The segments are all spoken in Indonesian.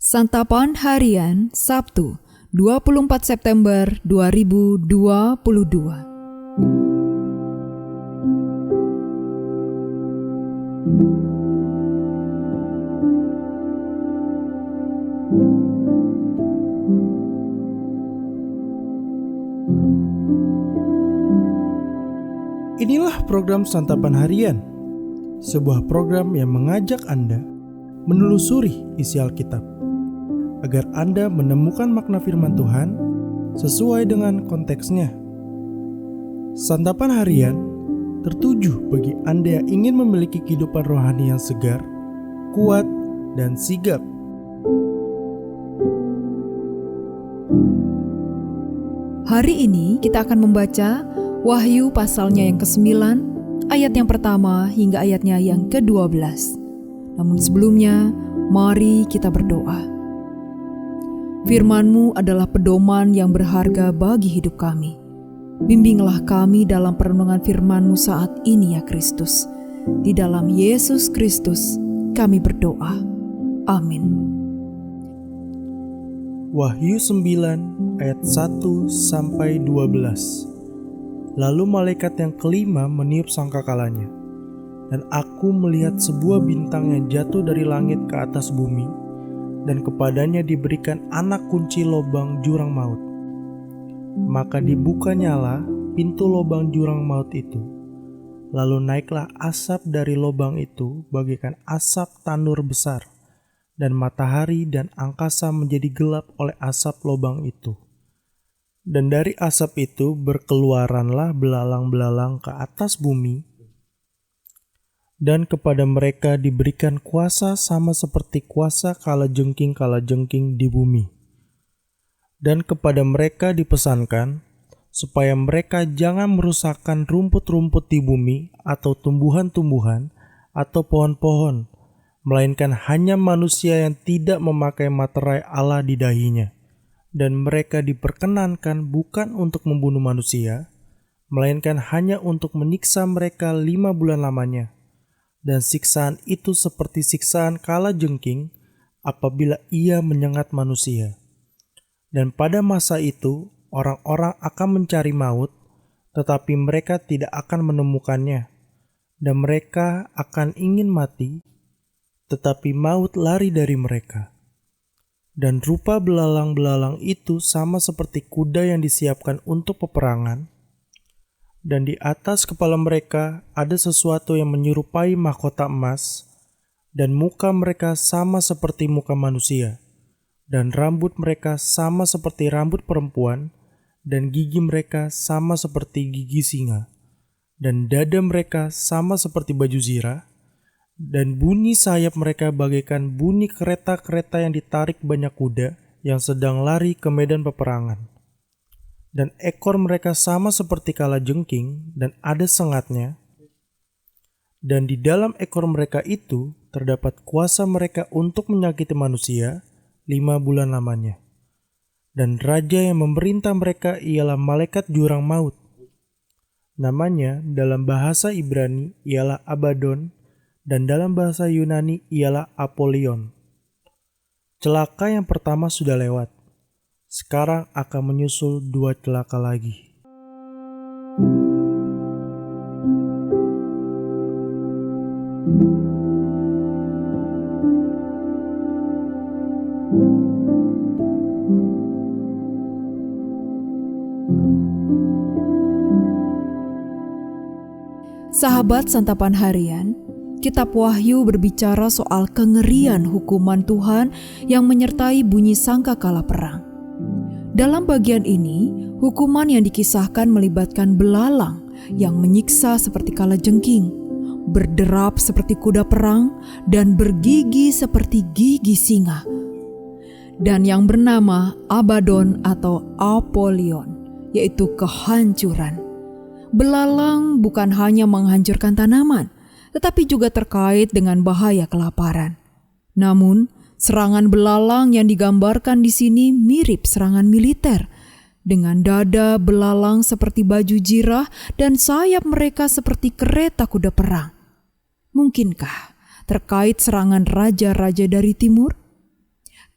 Santapan Harian Sabtu 24 September 2022. Inilah program Santapan Harian, sebuah program yang mengajak Anda menelusuri isi Alkitab, agar Anda menemukan makna firman Tuhan sesuai dengan konteksnya. Santapan Harian tertuju bagi Anda yang ingin memiliki kehidupan rohani yang segar, kuat, dan sigap. Hari ini kita akan membaca Wahyu pasalnya yang ke-9, ayat yang pertama hingga ayatnya yang ke-12. Namun sebelumnya, mari kita berdoa. Firman-Mu adalah pedoman yang berharga bagi hidup kami. Bimbinglah kami dalam perenungan firman-Mu saat ini ya Kristus. Di dalam Yesus Kristus kami berdoa. Amin. Wahyu 9 ayat 1-12. Lalu malaikat yang kelima meniup sangkakalanya, dan aku melihat sebuah bintang yang jatuh dari langit ke atas bumi, dan kepadanya diberikan anak kunci lobang jurang maut. Maka dibukanyalah pintu lobang jurang maut itu. Lalu naiklah asap dari lobang itu bagaikan asap tanur besar, dan matahari dan angkasa menjadi gelap oleh asap lobang itu. Dan dari asap itu berkeluaranlah belalang-belalang ke atas bumi, dan kepada mereka diberikan kuasa sama seperti kuasa kalajengking-kalajengking di bumi. Dan kepada mereka dipesankan supaya mereka jangan merusakkan rumput-rumput di bumi atau tumbuhan-tumbuhan atau pohon-pohon, melainkan hanya manusia yang tidak memakai materai Allah di dahinya. Dan mereka diperkenankan bukan untuk membunuh manusia, melainkan hanya untuk menyiksa mereka 5 bulan lamanya. Dan siksaan itu seperti siksaan kalajengking apabila ia menyengat manusia. Dan pada masa itu, orang-orang akan mencari maut, tetapi mereka tidak akan menemukannya. Dan mereka akan ingin mati, tetapi maut lari dari mereka. Dan rupa belalang-belalang itu sama seperti kuda yang disiapkan untuk peperangan. Dan di atas kepala mereka ada sesuatu yang menyerupai mahkota emas, dan muka mereka sama seperti muka manusia, dan rambut mereka sama seperti rambut perempuan, dan gigi mereka sama seperti gigi singa, dan dada mereka sama seperti baju zirah, dan bunyi sayap mereka bagaikan bunyi kereta-kereta yang ditarik banyak kuda yang sedang lari ke medan peperangan. Dan ekor mereka sama seperti kalajengking dan ada sengatnya. Dan di dalam ekor mereka itu terdapat kuasa mereka untuk menyakiti manusia 5 bulan lamanya. Dan raja yang memerintah mereka ialah malaikat jurang maut. Namanya dalam bahasa Ibrani ialah Abaddon, dan dalam bahasa Yunani ialah Apollyon. Celaka yang pertama sudah lewat. Sekarang akan menyusul 2 celaka lagi. Sahabat Santapan Harian, Kitab Wahyu berbicara soal kengerian hukuman Tuhan yang menyertai bunyi sangkakala perang. Dalam bagian ini, hukuman yang dikisahkan melibatkan belalang yang menyiksa seperti kalajengking, berderap seperti kuda perang, dan bergigi seperti gigi singa. Dan yang bernama Abaddon atau Apollyon, yaitu kehancuran. Belalang bukan hanya menghancurkan tanaman, tetapi juga terkait dengan bahaya kelaparan. Namun, serangan belalang yang digambarkan di sini mirip serangan militer, dengan dada belalang seperti baju zirah dan sayap mereka seperti kereta kuda perang. Mungkinkah terkait serangan raja-raja dari timur?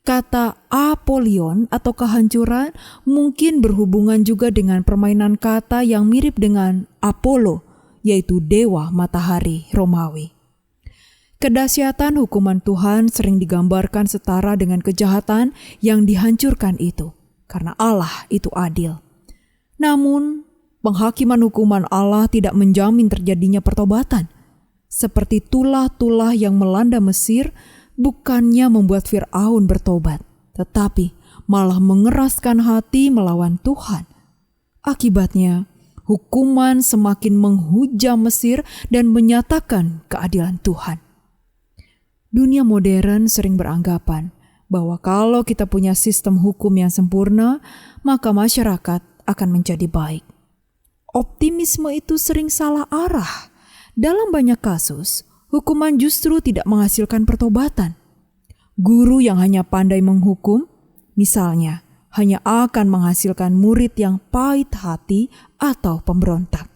Kata apolion atau kehancuran mungkin berhubungan juga dengan permainan kata yang mirip dengan Apollo, yaitu dewa matahari Romawi. Kedahsyatan hukuman Tuhan sering digambarkan setara dengan kejahatan yang dihancurkan itu, karena Allah itu adil. Namun, penghakiman hukuman Allah tidak menjamin terjadinya pertobatan. Seperti tulah-tulah yang melanda Mesir, bukannya membuat Fir'aun bertobat, tetapi malah mengeraskan hati melawan Tuhan. Akibatnya, hukuman semakin menghujam Mesir dan menyatakan keadilan Tuhan. Dunia modern sering beranggapan bahwa kalau kita punya sistem hukum yang sempurna, maka masyarakat akan menjadi baik. Optimisme itu sering salah arah. Dalam banyak kasus, hukuman justru tidak menghasilkan pertobatan. Guru yang hanya pandai menghukum, misalnya, hanya akan menghasilkan murid yang pahit hati atau pemberontak.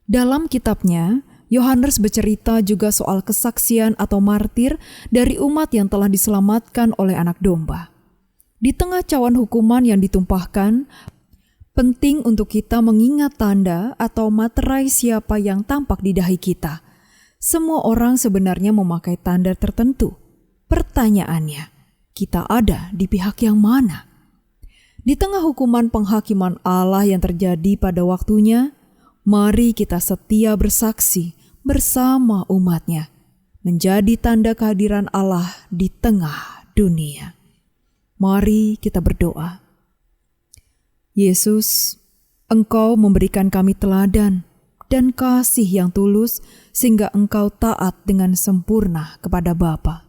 Dalam kitabnya, Yohanes bercerita juga soal kesaksian atau martir dari umat yang telah diselamatkan oleh Anak Domba. Di tengah cawan hukuman yang ditumpahkan, penting untuk kita mengingat tanda atau materai siapa yang tampak di dahi kita. Semua orang sebenarnya memakai tanda tertentu. Pertanyaannya, kita ada di pihak yang mana? Di tengah hukuman penghakiman Allah yang terjadi pada waktunya, mari kita setia bersaksi bersama umat-Nya, menjadi tanda kehadiran Allah di tengah dunia. Mari kita berdoa. Yesus, Engkau memberikan kami teladan dan kasih yang tulus sehingga Engkau taat dengan sempurna kepada Bapa.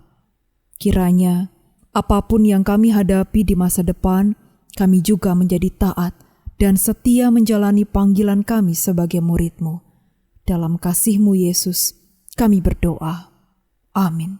Kiranya apapun yang kami hadapi di masa depan, kami juga menjadi taat dan setia menjalani panggilan kami sebagai murid-Mu. Dalam kasih-Mu Yesus, kami berdoa. Amin.